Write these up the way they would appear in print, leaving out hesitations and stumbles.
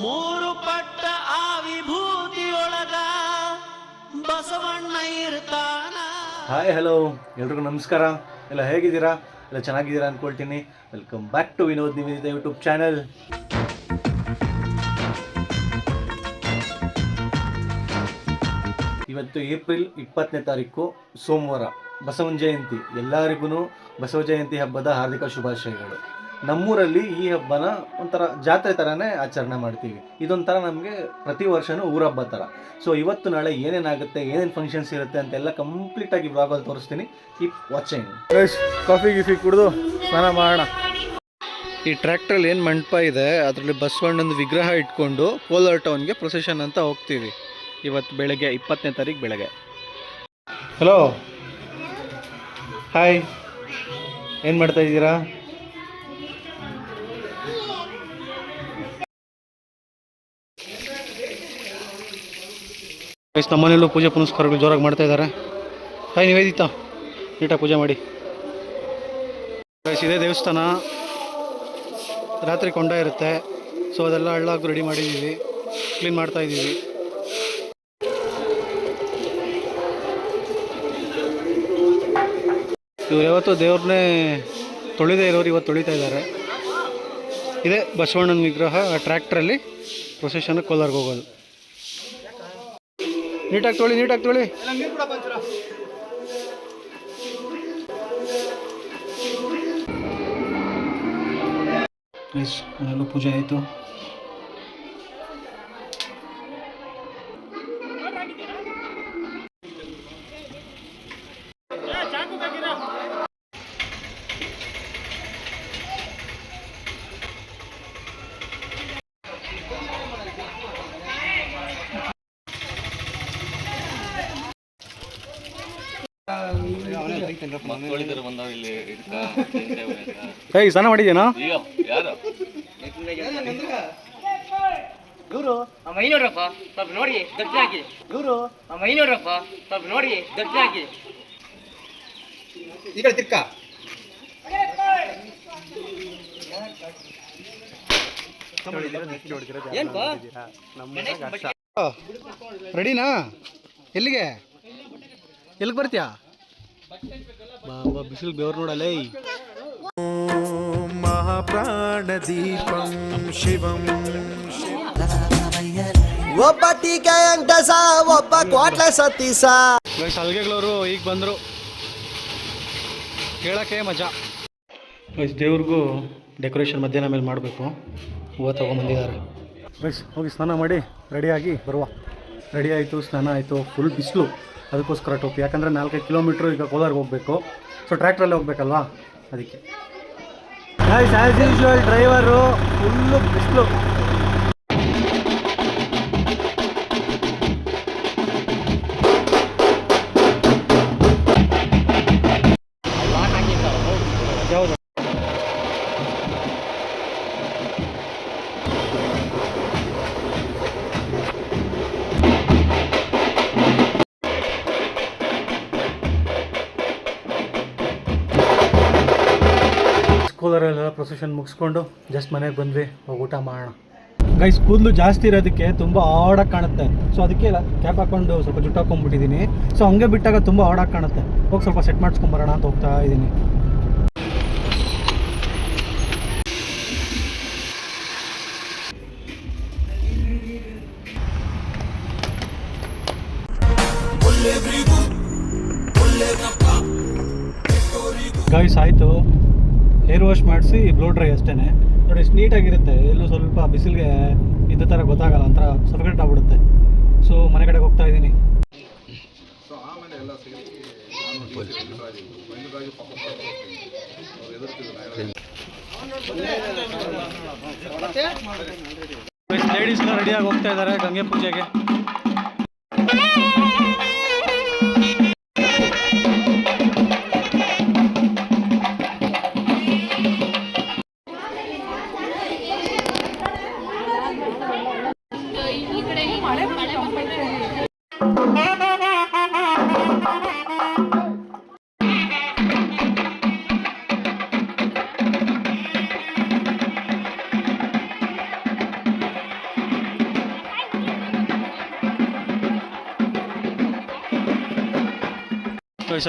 ಮೂರು ಪಟ್ಟ ಆ ವಿಭೂತಿಯೊಳಗ ಬಸವಣ್ಣ ಇರ್ತಾನ. ಹಾಯ್ ಹಲೋ ಎಲ್ರಿಗೂ ನಮಸ್ಕಾರ. ಎಲ್ಲ ಹೇಗಿದ್ದೀರಾ? ಎಲ್ಲ ಚೆನ್ನಾಗಿದ್ದೀರಾ ಅಂದ್ಕೊಳ್ತೀನಿ. Welcome back to Vinod Nivedita YouTube channel. ಇವತ್ತು ಏಪ್ರಿಲ್ 20ನೇ ತಾರೀಕು ಸೋಮವಾರ, ಬಸವನ ಜಯಂತಿ. ಎಲ್ಲರಿಗೂ ಬಸವ ಜಯಂತಿ ಹಬ್ಬದ ಹಾರ್ದಿಕ ಶುಭಾಶಯಗಳು. ನಮ್ಮೂರಲ್ಲಿ ಈ ಹಬ್ಬನ ಒಂಥರ ಜಾತ್ರೆ ಥರನೇ ಆಚರಣೆ ಮಾಡ್ತೀವಿ. ಇದೊಂಥರ ನಮಗೆ ಪ್ರತಿ ವರ್ಷವೂ ಊರಹಬ್ಬ ಥರ. ಸೊ ಇವತ್ತು ನಾಳೆ ಏನೇನಾಗುತ್ತೆ, ಏನೇನು ಫಂಕ್ಷನ್ಸ್ ಇರುತ್ತೆ ಅಂತೆಲ್ಲ ಕಂಪ್ಲೀಟಾಗಿ ಬ್ಲಾಗಲ್ಲಿ ತೋರಿಸ್ತೀನಿ. Keep watching. ಕಾಫಿ ಗಿಫಿ ಕುಡಿದು ಸ್ನಾನ ಮಾಡೋಣ. ಈ ಟ್ರ್ಯಾಕ್ಟ್ರಲ್ಲಿ ಏನು ಮಂಟಪ ಇದೆ ಅದರಲ್ಲಿ ಬಸವಣ್ಣನ ವಿಗ್ರಹ ಇಟ್ಕೊಂಡು ಕೋಲಾರ ಟೌನ್ಗೆ ಪ್ರೊಸೆಷನ್ ಅಂತ ಹೋಗ್ತೀವಿ. ಇವತ್ತು ಬೆಳಗ್ಗೆ 20ನೇ ತಾರೀಕು ಬೆಳಗ್ಗೆ. ಹಲೋ, ಹಾಯ್, ಏನು ಮಾಡ್ತಾ ಇದ್ದೀರಾ? ನಮ್ಮನೆಯಲ್ಲೂ ಪೂಜೆ ಪುನಸ್ಕಾರಗಳು ಜೋರಾಗಿ ಮಾಡ್ತಾ ಇದ್ದಾರೆ. ಹಾಯ್ ನಿವೇದಿತಾ, ನೀಟಾಗಿ ಪೂಜೆ ಮಾಡಿ. ಇದೇ ದೇವಸ್ಥಾನ, ರಾತ್ರಿ ಕೊಂಡ ಇರುತ್ತೆ. ಸೊ ಅದೆಲ್ಲ ಹಳ್ಳಾಗಿ ರೆಡಿ ಮಾಡಿದ್ದೀವಿ, ಕ್ಲೀನ್ ಮಾಡ್ತಾ ಇದ್ದೀವಿ. ಇವ್ರು ಯಾವತ್ತೂ ದೇವ್ರನ್ನೇ ತೊಳಿದೇ ಇರೋರು ಇವತ್ತು ತೊಳಿತಾ ಇದ್ದಾರೆ. ಇದೇ ಬಸವಣ್ಣನ ವಿಗ್ರಹ ಟ್ರ್ಯಾಕ್ಟ್ರಲ್ಲಿ ಪ್ರೊಸೆಷನ್ ಕೋಲಾರ್ಗೆ ಹೋಗೋದು. ನೀಟಾಗಿ ತೊಳಿ, ನೀಟಾಗಿ ತೊಳಿ. ಮನೆಯಲ್ಲೂ ಪೂಜೆ ಆಯಿತು. ಸ್ನಾನ ಮಾಡಿದ್ಯೇನೋ? ಇವರು ನೋಡ್ರಪ್ಪ, ಸ್ವಲ್ಪ ನೋಡಿ ದಕ್ಷಿಣ ಹಾಕಿ. ಇವರು ನೋಡ್ರಪ್ಪ, ಸ್ವಲ್ಪ ನೋಡಿ ದಕ್ಷಿಣ ಹಾಕಿ. ಈ ಕಡೆ ತಿರ್ಕ. ರೆಡಿನಾ? ಎಲ್ಲಿಗೆ ಬರ್ತೀಯಾ? ಬಾಬಾ ಬಿಸಿಲು ಬೆವರು ನೋಡಲ್ಲ. ಮಹಾಪ್ರಾಣ ದೀಪಂ ಶಿವಂ ಒಬ್ಬ ಟೀಕೆ ವೆಂಕಟೇಶ, ಒಬ್ಬ ಕೋಟ್ಲೆ ಸತೀಶ. ಸಲ್ಗೆಗಳವರು ಈಗ ಬಂದರು, ಕೇಳೋಕ್ಕೆ ಮಜಾ. ದೇವ್ರಿಗೂ ಡೆಕೋರೇಷನ್ ಮಧ್ಯಾಹ್ನ ಮೇಲೆ ಮಾಡಬೇಕು. ಹೂವು ತೊಗೊಂಬಂದಿದ್ದಾರೆ. ಹೋಗಿ ಸ್ನಾನ ಮಾಡಿ ರೆಡಿಯಾಗಿ ಬರುವ. ರೆಡಿ ಆಯಿತು, ಸ್ನಾನ ಆಯಿತು. ಫುಲ್ ಬಿಸಿಲು, ಅದಕ್ಕೋಸ್ಕರ ಟೋಪಿ. ಯಾಕಂದರೆ 4-5 ಕಿಲೋಮೀಟ್ರು ಈಗ ಕೋಲಾರ್ಗೆ ಹೋಗಬೇಕು. ಸೊ ಟ್ರ್ಯಾಕ್ಟ್ರಲ್ಲೇ ಹೋಗ್ಬೇಕಲ್ವಾ, ಅದಕ್ಕೆ. ಆ್ಯಸ್ ಯೂಶ್ವಲ್ ಡ್ರೈವರು ಫುಲ್ಲು ಬಿಸಿಲು. ಯಾವುದು ಕೋಲಾರೆಲ್ಲ ಪ್ರೊಸೆಷನ್ ಮುಗಿಸ್ಕೊಂಡು ಜಸ್ಟ್ ಮನೆಗೆ ಬಂದ್ವಿ. ಹೋಗಿ ಊಟ ಮಾಡೋಣ. ಗೈಸ್, ಕೂದಲು ಜಾಸ್ತಿ ಇರೋದಕ್ಕೆ ತುಂಬ ಆಡಾಗಿ ಕಾಣುತ್ತೆ. ಸೊ ಅದಕ್ಕೆ ಕ್ಯಾಪ್ ಹಾಕ್ಕೊಂಡು ಸ್ವಲ್ಪ ಜುಟ್ಟು ಹಾಕೊಂಡ್ಬಿಟ್ಟಿದ್ದೀನಿ. ಸೊ ಹಂಗೆ ಬಿಟ್ಟಾಗ ತುಂಬ ಆಡಾಗಿ ಕಾಣುತ್ತೆ. ಹೋಗಿ ಸ್ವಲ್ಪ ಸೆಟ್ ಮಾಡಿಸ್ಕೊಂಬರೋಣ ಅಂತ ಹೋಗ್ತಾ ಇದ್ದೀನಿ. ಗೈಸ್ ಆಯಿತು, ಹೇರ್ ವಾಶ್ ಮಾಡಿಸಿ ಬ್ಲೋ ಡ್ರೈ ಅಷ್ಟೇ. ನೋಡಿ ಎಷ್ಟು ನೀಟಾಗಿರುತ್ತೆ. ಎಲ್ಲೂ ಸ್ವಲ್ಪ ಬಿಸಿಲಿಗೆ ಇದ್ದ ಥರ ಗೊತ್ತಾಗಲ್ಲ, ಒಂಥರ ಸಫಿಕೇಟ್ ಆಗ್ಬಿಡುತ್ತೆ. ಸೊ ಮನೆ ಕಡೆಗೆ ಹೋಗ್ತಾ ಇದ್ದೀನಿ. ಲೇಡೀಸ್ ಎಲ್ಲ ರೆಡಿಯಾಗಿ ಹೋಗ್ತಾ ಇದ್ದಾರೆ ಗಂಗೆ ಪೂಜೆಗೆ.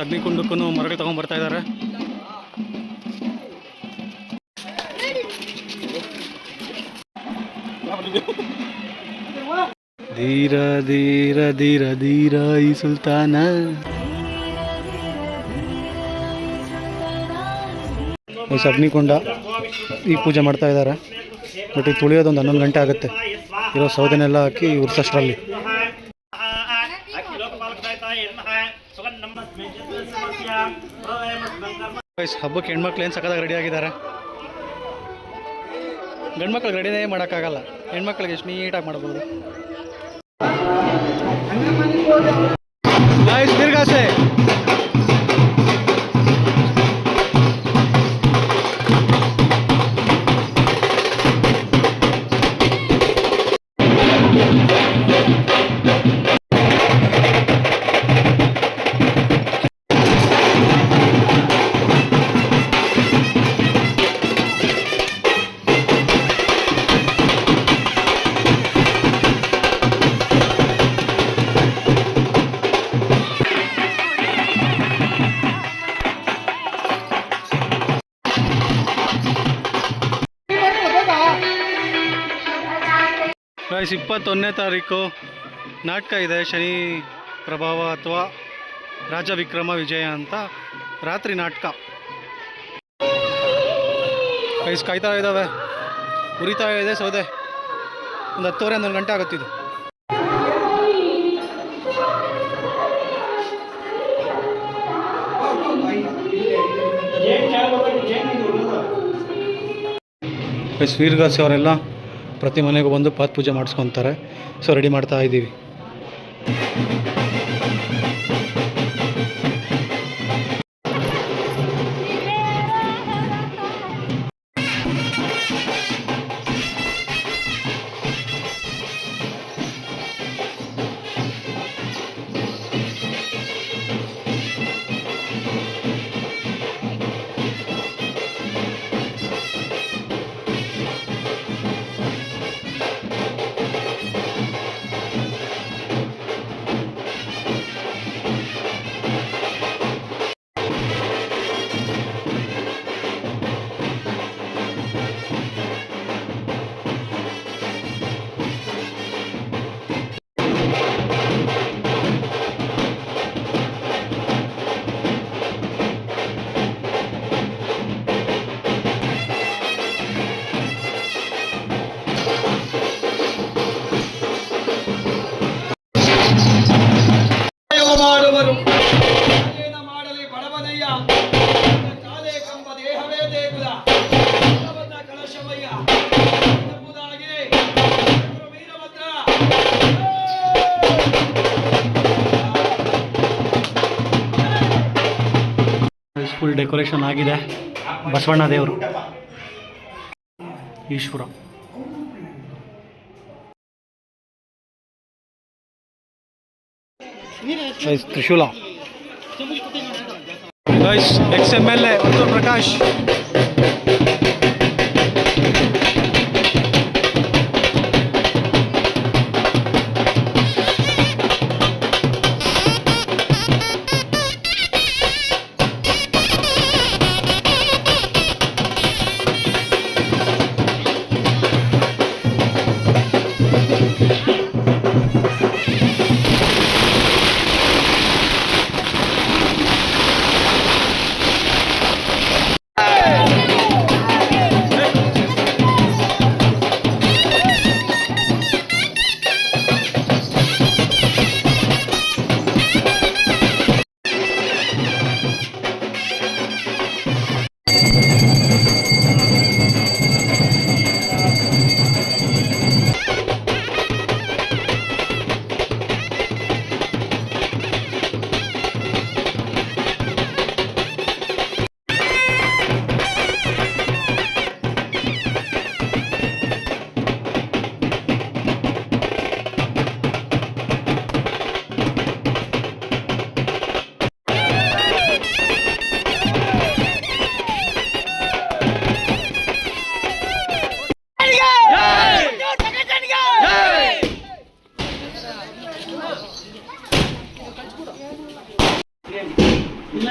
ಅಗ್ನಿಕುಂಡಕ್ಕೂ ಮರಳಿ ತೊಗೊಂಡ್ಬರ್ತಾ ಇದ್ದಾರೆ. ಧೀರ ಧೀರ ಧೀರ ಧೀರ ಈ ಸುಲ್ತಾನ. ಅಗ್ನಿಕೊಂಡ ಈಗ ಪೂಜೆ ಮಾಡ್ತಾ ಇದ್ದಾರೆ. ಬಟ್ ಈಗ ತುಳಿಯೋದೊಂದು 11 ಗಂಟೆ ಆಗುತ್ತೆ. ಇರೋ ಸೌದೆನೆಲ್ಲ ಹಾಕಿ ಉರ್ಸೋಷ್ಟರಲ್ಲಿ. ಹಬ್ಬಕ್ಕೆ ಹೆಣ್ಮಕ್ಳು ಏನು ಸಕ್ಕದಾಗ ರೆಡಿ ಆಗಿದ್ದಾರೆ. ಗಂಡ್ಮಕ್ಳಿಗೆ ರೆಡಿನೇ ಮಾಡೋಕ್ಕಾಗಲ್ಲ, ಹೆಣ್ಮಕ್ಳಿಗೆ ಎಷ್ಟು ನೀಟಾಗಿ ಮಾಡ್ಬೋದು. ದೀರ್ಘಾಸೆ ಗೈಸ್ 21ನೇ ತಾರೀಕು ನಾಟಕ ಇದೆ. ಶನಿ ಪ್ರಭಾವ ಅಥವಾ ರಾಜ ವಿಕ್ರಮ ವಿಜಯ ಅಂತ ರಾತ್ರಿ ನಾಟಕ. ಗೈಸ್ ಕಾಯ್ತಾ ಇದ್ದಾವೆ, ಉರಿತಾ ಇದೆ ಸೌದೆ. ಒಂದು 10:30 11 ಗಂಟೆ ಆಗುತ್ತಿದ್ದು. ಗೈಸ್ ವೀರಗಾಸೆ ಅವರೆಲ್ಲ ಪ್ರತಿ ಮನೆಗೂ ಬಂದು ಪಾತ್ ಪೂಜೆ ಮಾಡಿಸ್ಕೊತಾರೆ. ಸೊ ರೆಡಿ ಮಾಡ್ತಾ ಇದ್ದೀವಿ. ಫುಲ್ ಡೆಕೋರೇಷನ್ ಆಗಿದೆ. ಬಸವಣ್ಣ ದೇವರು, ಈಶ್ವರ. ತ್ರಿಶೂಲ. XMLA ಉತ್ತರ್ ಪ್ರಕಾಶ್.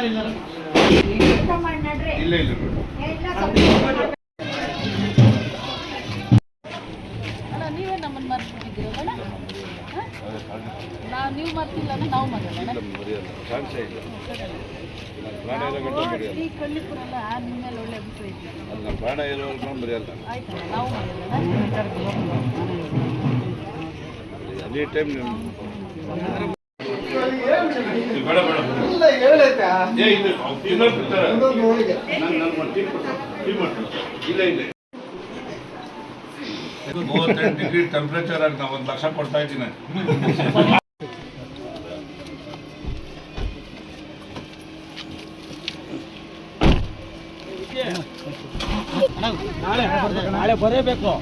ಇಲ್ಲ ಇಲ್ಲ ಅಣ್ಣ ನೀವೇ ನಮ್ಮನ್ನು ಮರ್ತಿದ್ದೀರಲ್ಲ ನೀವು ಮರ್ತಿಲ್ಲ ಅಂದ್ರೆ ನಾವು ಮರೆಯಲ್ಲ ಈ ಕಳ್ಳಿಪುರಲ್ಲ ನಿಮ್ಮ ಮೇಲೆ ಒಳ್ಳೆ ಅಭಿಪ್ರಾಯ ಇದೆ ಅಲ್ಲ ಪ್ರಾಣ ಇರೋರ್ಗೂ ಬರೆಯಲ್ಲ ಆಯ್ತಲ್ಲ ನಾವು ಮರೆಯಲ್ಲ ಎನಿ ಟೈಮ್ ಇಲ್ಲ ಇಲ್ಲ 38 ಡಿಗ್ರಿ ಟೆಂಪ್ರೇಚರ್ ಆಗಿ ನಾವು 1 ಲಕ್ಷ ಕೊಡ್ತಾ ಇದ್ದೀನಿ ನಾಳೆ ಬರಬೇಕು.